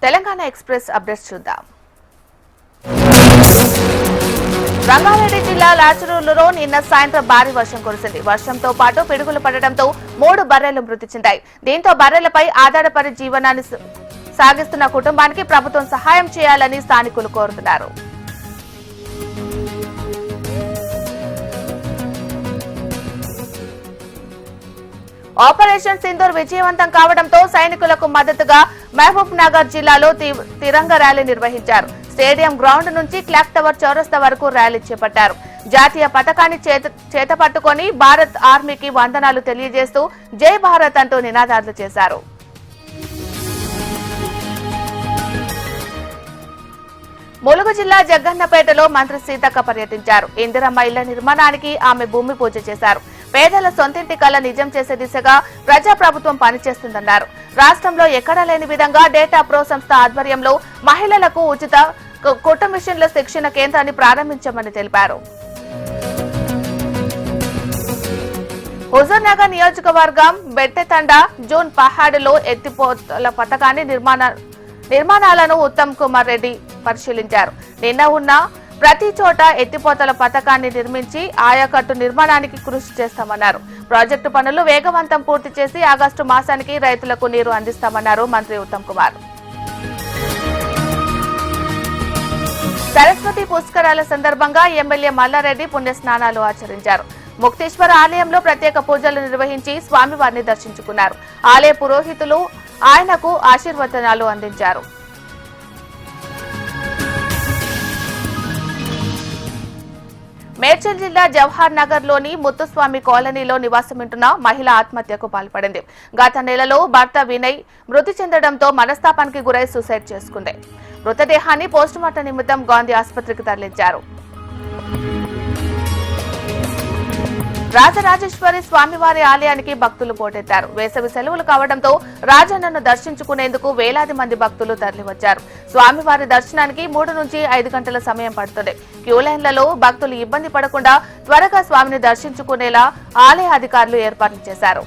Telangana express updates చూద్దాం. రంగారెడ్డి జిల్లా లాచరూలులో నిన్న సాయంత్రం భారీ వర్షం కురిసింది. వర్షంతో పాటు పిడుగులు పడడంతో 3 బర్రెలు మృతి చెందాయి. దీంతో బర్రెలపై ఆధారపడి జీవనాన్ని సాగిస్తున్న కుటుంబానికి ప్రభుత్వం సహాయం చేయాలని స్థానికులు కోరుతున్నారు. ఆపరేషన్ సింధూర్ విజయవంతం కావడంతో సైనికులకు మద్దతుగా మహబూబ్ నగర్ జిల్లాలో తిరంగ ర్యాలీ నిర్వహించారు. స్టేడియం గ్రౌండ్ నుంచి క్లాక్ టవర్ చౌరస్తా వరకు ర్యాలీ చేపట్టారు. జాతీయ పతాకాన్ని చేతపట్టుకుని భారత్ ఆర్మీకి వందనాలు తెలియజేస్తూ జై భారత్ అంటూ నినాదాలు చేశారు. ములుగు జిల్లా జగ్గన్నపేటలో మంత్రి సీతక్క పర్యటించారు. ఇందిరమ్మ ఇళ్ల నిర్మాణానికి ఆమె భూమి పూజ చేశారు. పేదల సొంతింటి కల నిజం చేసే దిశగా ప్రజాప్రభుత్వం పనిచేస్తుందన్నారు. రాష్ట్రంలో ఎక్కడా లేని విధంగా డేటా ప్రో సంస్థ ఆధ్వర్యంలో మహిళలకు ఉచిత కుట్టు మిషన్ల శిక్షణ కేంద్రాన్ని ప్రారంభించామని తెలిపారు. హుజూర్ నగర్ నియోజకవర్గం బెట్టెతండ జూన్ 17లో ఎత్తిపోతల పథకాన్ని నిర్మాణాలను ఉత్తమ్ కుమార్ రెడ్డి పరిశీలించారు. నిన్న ఉన్న ప్రతి చోట ఎత్తిపోతల పథకాన్ని నిర్మించి ఆయకట్టు నిర్మాణానికి కృషి చేస్తామన్నారు. ప్రాజెక్టు పనులు వేగవంతం పూర్తి చేసి ఆగస్టు మాసానికి రైతులకు నీరు అందిస్తామన్నారు మంత్రి ఉత్తమ్ కుమార్. సరస్వతి పుష్కరాల సందర్భంగా ఎమ్మెల్యే మల్లారెడ్డి పుణ్యస్నానాలు ఆచరించారు. ముక్తేశ్వర ఆలయంలో ప్రత్యేక పూజలు నిర్వహించి స్వామివారిని దర్శించుకున్నారు. ఆలయ పురోహితులు ఆయనకు ఆశీర్వచనాలు అందించారు. మేడ్చల్ జిల్లా జవహర్ నగర్ లోని ముత్తుస్వామి కాలనీలో నివాసముంటున్న మహిళ ఆత్మహత్యకు పాల్పడింది. గత నెలలో భర్త వినయ్ మృతి చెందడంతో మనస్తాపానికి గురై సూసైడ్ చేసుకుంది. మృతదేహాన్ని పోస్టుమార్టం నిమిత్తం గాంధీ ఆసుపత్రికి తరలించారు. రాజరాజేశ్వరి స్వామివారి ఆలయానికి భక్తులు పోటెత్తారు. వేసవి సెలవులు కావడంతో రాజన్నను దర్శించుకునేందుకు వేలాది మంది భక్తులు తరలివచ్చారు. స్వామివారి దర్శనానికి 3 నుంచి 5 గంటల సమయం పడుతుంది. క్యూలైన్లలో భక్తులు ఇబ్బంది పడకుండా త్వరగా స్వామిని దర్శించుకునేలా ఆలయ అధికారులు ఏర్పాట్లు చేశారు.